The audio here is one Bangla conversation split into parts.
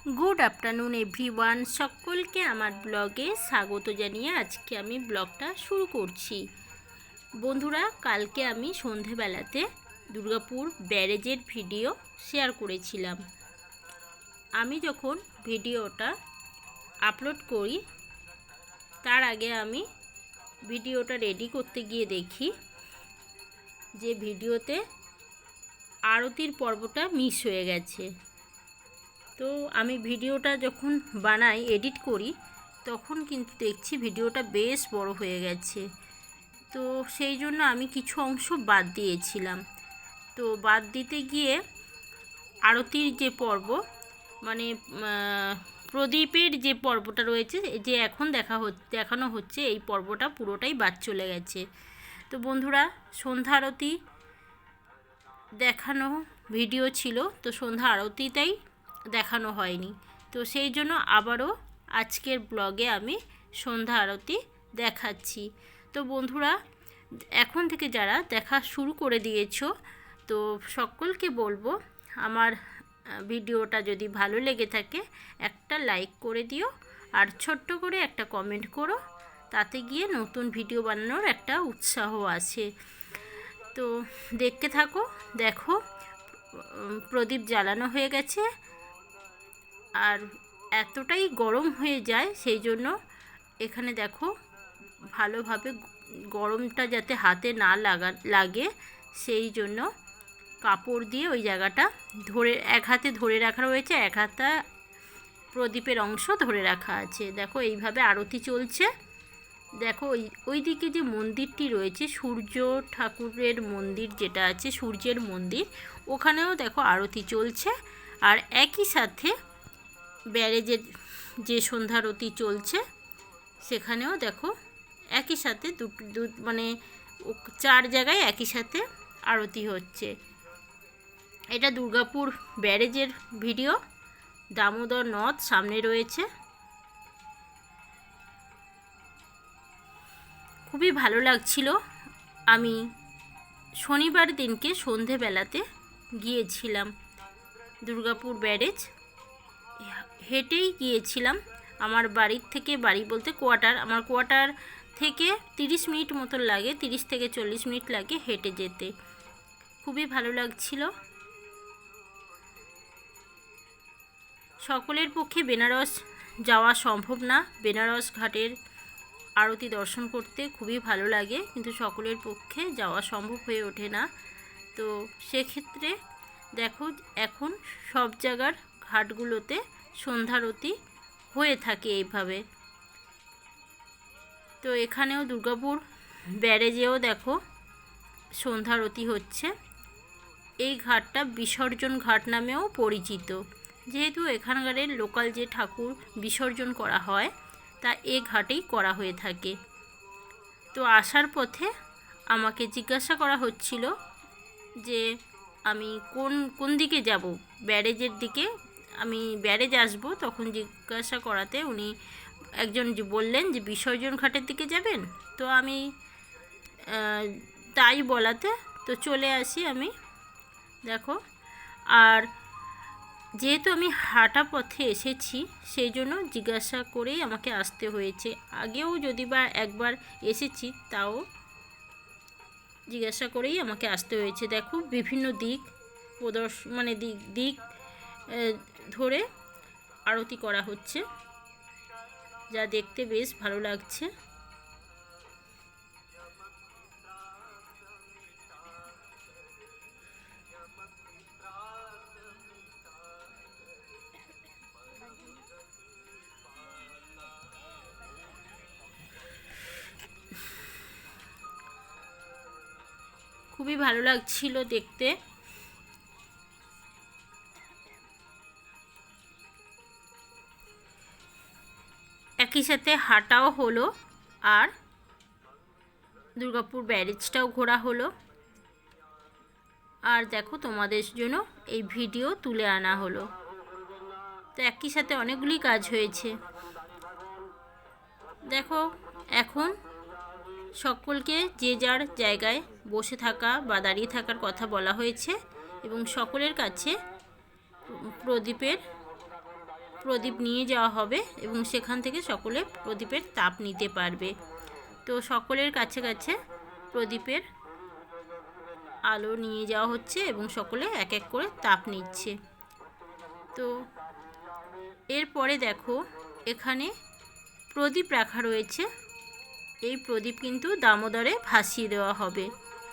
গুড আফটারনুন এভরিওয়ান, সকলকে আমার ব্লগে স্বাগত জানিয়ে আজকে আমি ব্লগটা শুরু করছি। বন্ধুরা, কালকে আমি সন্ধেবেলাতে দুর্গাপুর ব্যারেজের ভিডিও শেয়ার করেছিলাম। আমি যখন ভিডিওটা আপলোড করি তার আগে আমি ভিডিওটা রেডি করতে গিয়ে দেখি যে ভিডিওতে আরতির পর্বটা মিস হয়ে গেছে। তো আমি ভিডিওটা যখন বানাই, এডিট করি, তখন কিন্তু দেখছি ভিডিওটা বেশ বড় হয়ে গেছে। তো সেই জন্য আমি কিছু অংশ বাদ দিয়েছিলাম। তো বাদ দিতে গিয়ে আরতির যে পর্ব, মানে প্রদীপের যে পর্বটা রয়েছে, যে এখন দেখানো হচ্ছে, এই পর্বটা পুরোটাই বাদ চলে গেছে। তো বন্ধুরা, সন্ধ্যা আরতি দেখানো ভিডিও ছিল, তো সন্ধ্যা আরতিটাই দেখানো হয়নি। তো সেই জন্য আবারও আজকের ব্লগে আমি সন্ধ্যা আরতি দেখাচ্ছি। তো বন্ধুরা, এখন থেকে যারা দেখা শুরু করে দিয়েছো, তো সকলকে বলবো আমার ভিডিওটা যদি ভালো লেগে থাকে একটা লাইক করে দিও, আর ছোট্ট করে একটা কমেন্ট করো। তাতে গিয়ে নতুন ভিডিও বানানোর একটা উৎসাহ আছে। তো দেখতে থাকো। দেখো, প্রদীপ জ্বালানো হয়ে গেছে, আর এতটাই গরম হয়ে যায়, সেই জন্য এখানে দেখো ভালোভাবে গরমটা যাতে হাতে না লাগে, সেই জন্য কাপড় দিয়ে ওই জায়গাটা ধরে, এক হাতে ধরে রাখা রয়েছে, এক হাতে প্রদীপের অংশ ধরে রাখা আছে। দেখো এইভাবে আরতি চলছে। দেখো ওই দিকে যে মন্দিরটি রয়েছে, সূর্য ঠাকুরের মন্দির যেটা আছে, সূর্যের মন্দির, ওখানেও দেখো আরতি চলছে। আর একই সাথে ব্যারেজের যে সন্ধ্যারতি চলছে, সেখানেও দেখো একই সাথে মানে 4 জায়গায় একই সাথে আরতি হচ্ছে। এটা দুর্গাপুর ব্যারেজের ভিডিও। দামোদর নদ সামনে রয়েছে। খুবই ভালো লাগছিল। আমি শনিবার দিনকে সন্ধেবেলাতে গিয়েছিলাম দুর্গাপুর ব্যারেজ। হেঁটেই গিয়েছিলাম। আমার বাড়ির থেকে, বাড়ি বলতে আমার কোয়ার্টার থেকে 30 মিনিট মতো লাগে, 30 থেকে 40 মিনিট লাগে হেঁটে যেতে। খুবই ভালো লাগছিল। সকলের পক্ষে বেনারস যাওয়া সম্ভব না। বেনারস ঘাটের আরতি দর্শন করতে খুবই ভালো লাগে, কিন্তু সকলের পক্ষে যাওয়া সম্ভব হয়ে ওঠে না। তো সেক্ষেত্রে দেখো, এখন সব জায়গার ঘাটগুলোতে সন্ধ্যারতি হয়ে থাকে এইভাবে। তো এখানেও দুর্গাপুর ব্যারেজেও দেখো সন্ধ্যারতি হচ্ছে। এই ঘাটটা বিসর্জন ঘাট নামেও পরিচিত, যেহেতু এখানকারের লোকাল যে ঠাকুর বিসর্জন করা হয়, তা এ ঘাটেই করা হয়ে থাকে। তো আসার পথে আমাকে জিজ্ঞাসা করা হচ্ছিল যে আমি কোন দিকে যাব, ব্যারেজের দিকে। আমি ব্যারেজ আসবো, তখন জিজ্ঞাসা করাতে উনি একজন বললেন যে বিসর্জন ঘাটের দিকে যাবেন। তো আমি তাই বলাতে তো চলে আসি আমি। দেখো, আর যেহেতু আমি হাঁটা পথে এসেছি, সেই জন্য জিজ্ঞাসা করেই আমাকে আসতে হয়েছে। আগেও যদি বা একবার এসেছি, তাও জিজ্ঞাসা করেই আমাকে আসতে হয়েছে। দেখো, বিভিন্ন দিক মানে দিক ধরে আরতি করা হচ্ছে, যা দেখতে বেশ ভালো লাগছে। খুবই ভালো লাগছিল দেখতে। একই সাথে হাঁটাও হলো, আর দুর্গাপুর ব্যারেজটাও ঘোরা হলো। আর দেখো, তোমাদের জন্য এই ভিডিও তুলে আনা হলো। তো একই সাথে অনেকগুলি কাজ হয়েছে। দেখো, এখন সকলকে যে যার জায়গায় বসে থাকা বা দাঁড়িয়ে থাকার কথা বলা হয়েছে, এবং সকলের কাছে প্রদীপের প্রদীপ নিয়ে যাওয়া হবে এবং সেখান থেকে সকলে প্রদীপের তাপ নিতে পারবে। তো সকলের কাছে কাছে প্রদীপের আলো নিয়ে যাওয়া হচ্ছে এবং সকলে এক এক করে তাপ নিচ্ছে। তো এরপরে দেখো এখানে প্রদীপ রাখা রয়েছে। এই প্রদীপ কিন্তু দামোদরে ভাসিয়ে দেওয়া হবে।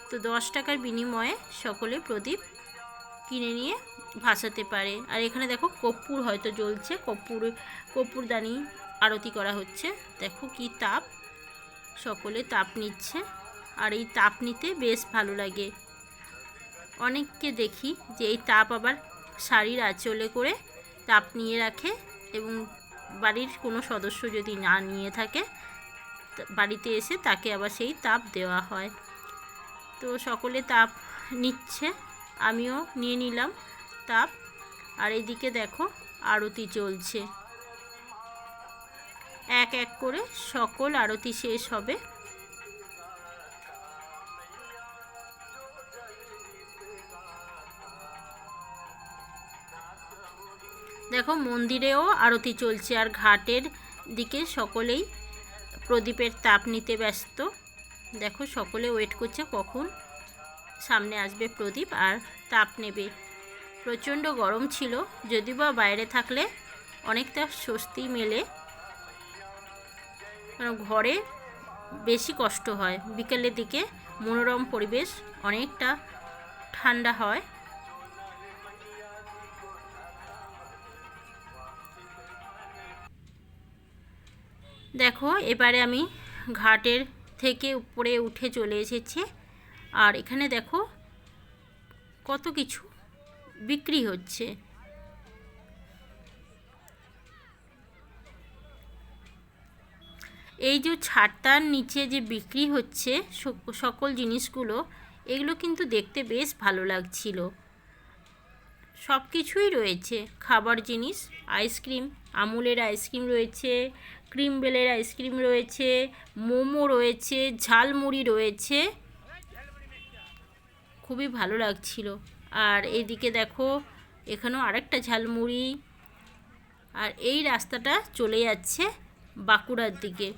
তো 10 টাকার বিনিময়ে সকলে প্রদীপ কিনে নিয়ে ভাসাতে পারে। আর এখানে দেখো কর্পূর হয়তো জ্বলছে, কর্পূরদানি আরতি করা হচ্ছে। দেখো কি তাপ, সকলে তাপ নিচ্ছে। আর এই তাপ নিতে বেশ ভালো লাগে। অনেককে দেখি যে এই তাপ আবার শাড়ির আঁচলে করে তাপ নিয়ে রাখে এবং বাড়ির কোনো সদস্য যদি না নিয়ে থাকে বাড়িতে এসে তাকে আবার সেই তাপ দেওয়া হয়। তো সকলে তাপ নিচ্ছে, আমিও নিয়ে নিলাম তাপ। আর এদিকে দেখো আরতি চলছে, এক এক করে সকল আরতি শেষ হবে। দেখো মন্দিরেও আরতি চলছে আর ঘাটের দিকে সকলেই প্রদীপের তাপ নিতে ব্যস্ত। দেখো সকলে ওয়েট করছে কখন সামনে আসবে প্রদীপ আর তাপ নেবে। প্রচণ্ড গরম ছিল, যদিও বা বাইরে থাকলে অনেকটা স্বস্তি মেলে, কারণ ঘরে বেশি কষ্ট হয়। বিকেলের দিকে মনোরম পরিবেশ, অনেকটা ঠান্ডা হয়। দেখো এবারে আমি ঘাটের থেকে উপরে উঠে চলে এসেছি। আর এখানে দেখো কত কিছু বিক্রি হচ্ছে। এই যে ছাদটার নিচে যে বিক্রি হচ্ছে সকল জিনিসগুলো, এগুলো কিন্তু দেখতে বেশ ভালো লাগছিল। সব কিছুই রয়েছে, খাবার জিনিস, আইসক্রিম, আমুলের আইসক্রিম রয়েছে, ক্রিম বেলের আইসক্রিম রয়েছে, মোমো রয়েছে, ঝালমুড়ি রয়েছে, খুবই ভালো লাগছিল। আর এইদিকে দেখো এখানেও আরেকটা ঝালমুড়ি। আর এই রাস্তাটা চলে যাচ্ছে বাঁকুড়ার দিকে,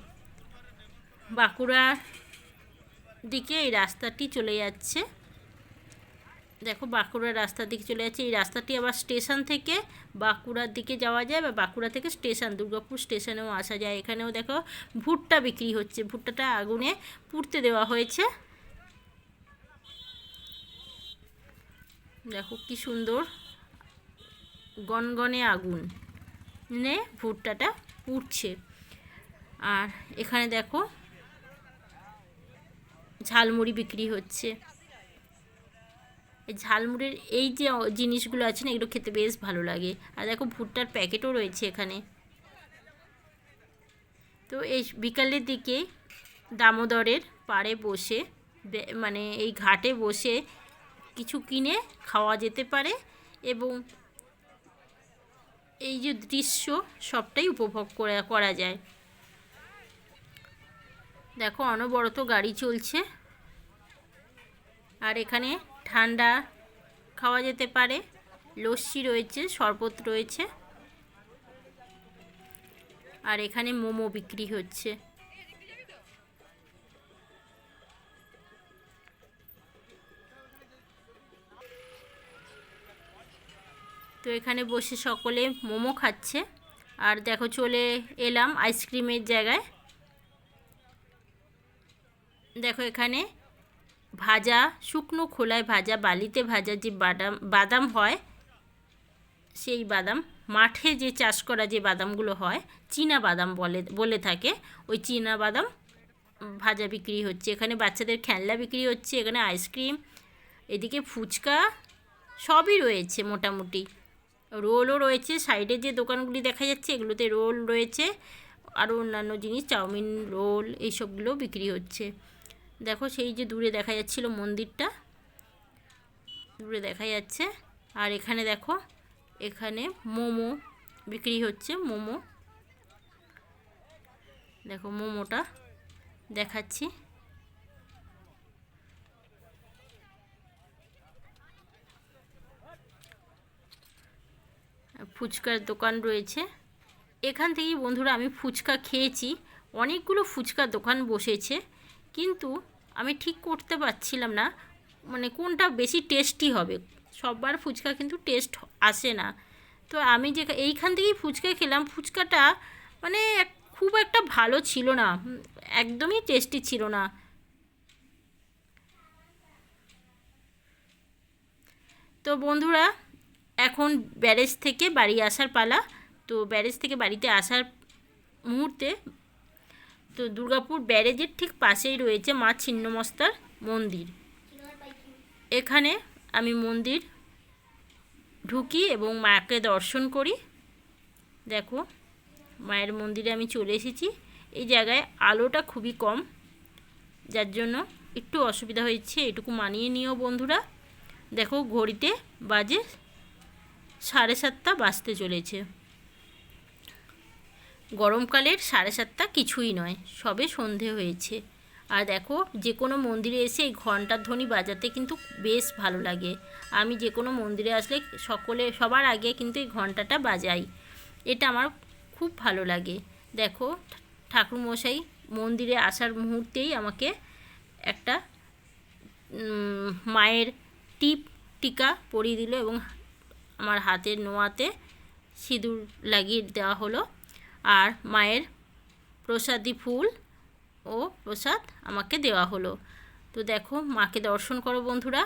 বাঁকুড়ার দিকে এই রাস্তাটি চলে যাচ্ছে। দেখো বাঁকুড়ার রাস্তার দিকে চলে যাচ্ছে। এই রাস্তাটি আবার স্টেশন থেকে বাঁকুড়ার দিকে যাওয়া যায় বা বাঁকুড়া থেকে স্টেশন, দুর্গাপুর স্টেশনেও আসা যায়। এখানেও দেখো ভুট্টা বিক্রি হচ্ছে, ভুট্টাটা আগুনে পুড়তে দেওয়া হয়েছে। দেখো কি সুন্দর গনগনে আগুন নে ভুট্টাটা পুড়ছে। আর এখানে দেখো ঝালমুড়ি বিক্রি হচ্ছে। এই ঝালমুড়ির এই যে জিনিসগুলো আছে না, এগুলো খেতে বেশ ভালো লাগে। আর দেখো ভুট্টার প্যাকেটও রয়েছে এখানে। তো এই বিকালের দিকে দামোদরের পাড়ে বসে মানে এই ঘাটে বসে কিছু কিনে খাওয়া যেতে পারে এবং এই যে দৃশ্য সবটাই উপভোগ করা যায়। দেখো অনবরত গাড়ি চলছে। আর এখানে ঠান্ডা খাওয়া যেতে পারে, লস্যি রয়েছে, শরবত রয়েছে। আর এখানে মোমো বিক্রি হচ্ছে। তো এখানে বসে সকলে মোমো খাচ্ছে। আর দেখো চলে এলাম আইসক্রিমের জায়গায়। দেখো এখানে ভাজা, শুকনো খোলায় ভাজা, বালিতে ভাজা যে বাদাম হয়, সেই বাদাম, মাঠে যে চাষ করা যে বাদামগুলো হয়, চীনা বাদাম বলে থাকে, ওই চীনা বাদাম ভাজা বিক্রি হচ্ছে। এখানে বাচ্চাদের খেলনা বিক্রি হচ্ছে, এখানে আইসক্রিম, এদিকে ফুচকা, সবই রয়েছে মোটামুটি। রোলও রয়েছে, সাইডে যে দোকানগুলি দেখা যাচ্ছে এগুলোতে রোল রয়েছে, আরও অন্যান্য জিনিস, চাউমিন, রোল, এইসবগুলো বিক্রি হচ্ছে। দেখো সেই যে দূরে দেখা যাচ্ছিল মন্দিরটা, দূরে দেখা যাচ্ছে। আর এখানে দেখো এখানে মোমো বিক্রি হচ্ছে, মোমো। দেখো মোমোটা দেখাচ্ছি। ফুচকার দোকান রয়েছে। এখান থেকেই বন্ধুরা আমি ফুচকা খেয়েছি। অনেকগুলো ফুচকার দোকান বসেছে, কিন্তু আমি ঠিক করতে পারছিলাম না মানে কোনটা বেশি টেস্টি হবে। সববার ফুচকা কিন্তু টেস্ট আসে না। তো আমি যে এইখান থেকেই ফুচকা খেলাম, ফুচকাটা মানে খুব একটা ভালো ছিল না, একদমই টেস্টি ছিল না। তো বন্ধুরা এখন ব্যারেজ থেকে বাড়ি আসার পালা। তো ব্যারেজ থেকে বাড়িতে আসার মুহূর্তে তো দুর্গাপুর ব্যারেজের ঠিক পাশেই রয়েছে মা ছিন্নমস্তার মন্দির। এখানে আমি মন্দির ঢুকি এবং মাকে দর্শন করি। দেখো মায়ের মন্দিরে আমি চলে এসেছি। এই জায়গায় আলোটা খুবই কম, যার জন্য একটু অসুবিধা হয়েছে, এটুকু মানিয়ে নিও বন্ধুরা। দেখো ঘড়িতে বাজে 7:30 বাজতে চলেছে। গরমকালের 7:30 কিছুই নয়, সবে সন্ধে হয়েছে। আর দেখো যে কোনো মন্দিরে এসে এই ঘণ্টার ধ্বনি বাজাতে কিন্তু বেশ ভালো লাগে। আমি যে কোনো মন্দিরে আসলে সবার আগে কিন্তু এই ঘণ্টাটা বাজাই, এটা আমার খুব ভালো লাগে। দেখো ঠাকুরমশাই মন্দিরে আসার মুহূর্তেই আমাকে একটা মায়ের টিকা পরিয়ে দিল এবং আমার হাতের নোয়াতে সিঁদুর লাগিয়ে দেওয়া হলো। আর মায়ের প্রসাদি ফুল ও প্রসাদ আমাকে দেওয়া হলো। তো দেখো মাকে দর্শন করো বন্ধুরা।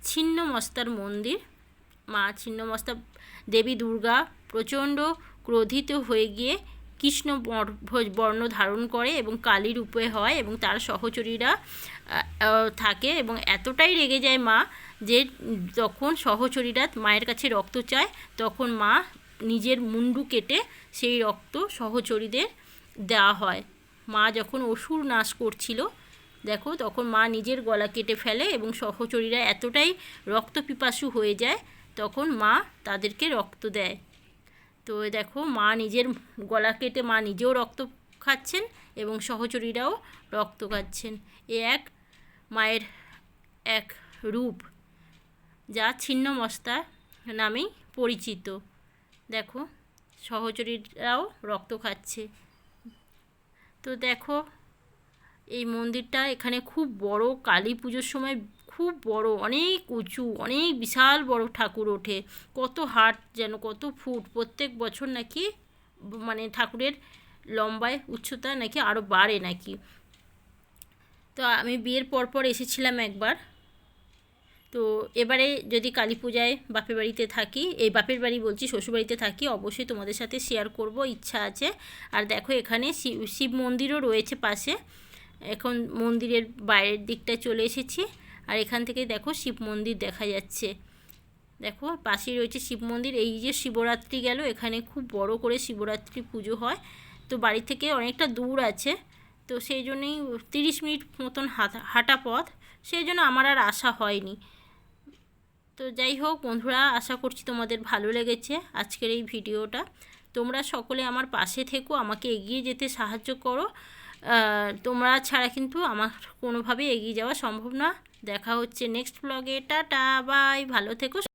ছিন্নমস্তার মন্দির। মা ছিন্নমস্তা দেবী দুর্গা প্রচণ্ড ক্রোধিত হয়ে গিয়ে কৃষ্ণ বর্ণ ধারণ করে এবং কালী রূপে হয় এবং তার সহচরীরা থাকে এবং এতটাই রেগে যায় মা যে যখন সহচরীরা মায়ের কাছে রক্ত চায় তখন মা নিজের মুন্ডু কেটে সেই রক্ত সহচরীদের দেওয়া হয়। মা যখন অসুর নাশ করছিল দেখো তখন মা নিজের গলা কেটে ফেলে এবং সহচরীরা এতটাই রক্তপিপাসু হয়ে যায় তখন মা তাদেরকে রক্ত দেয়। তো দেখো মা নিজের গলা কেটে মা নিজেও রক্ত খাচ্ছেন এবং সহচরীরাও রক্ত খাচ্ছেন। এক মায়ের এক রূপ যা ছিন্নমস্তা নামেই পরিচিত। দেখো সহচরীরাও রক্ত খাচ্ছে। তো দেখো এই মন্দিরটা এখানে খুব বড়, কালী পুজোর সময় খুব বড়, অনেক উঁচু, অনেক বিশাল বড় ঠাকুর ওঠে। কত হাট যেন, কত ফুট, প্রত্যেক বছর নাকি মানে ঠাকুরের লম্বায় উচ্চতা নাকি আরও বাড়ে নাকি। তো আমি বিয়ের পরপর এসেছিলাম একবার। তো এবারে যদি কালী পূজায় বাপের বাড়িতে থাকি, এই বাপের বাড়ি বলছি শ্বশুরবাড়িতে থাকি, অবশ্যই তোমাদের সাথে শেয়ার করব, ইচ্ছা আছে। আর দেখো এখানে শিব মন্দিরও রয়েছে পাশে। এখন মন্দিরের বাইরের দিকটায় চলে এসেছি আর এখান থেকে দেখো শিব মন্দির দেখা যাচ্ছে। দেখো পাশেই রয়েছে শিব মন্দির। এই যে শিবরাত্রি গেল, এখানে খুব বড় করে শিবরাত্রি পুজো হয়। তো বাড়ি থেকে অনেকটা দূর আছে, তো সেই জন্যই 30 মিনিট মতন হাঁটা পথ, সেই জন্য আমার আর আসা হয়নি। তো যাই হোক বন্ধুরা, আশা করছি তোমাদের ভালো লেগেছে আজকের এই ভিডিওটা। তোমরা সকলে আমার পাশে থেকো, আমাকে এগিয়ে যেতে সাহায্য করো। তোমরা ছাড়া কিন্তু আমার কোনোভাবে এগিয়ে যাওয়া সম্ভব না। দেখা হচ্ছে নেক্সট ব্লগে। টাটা বাই, ভালো থেকো।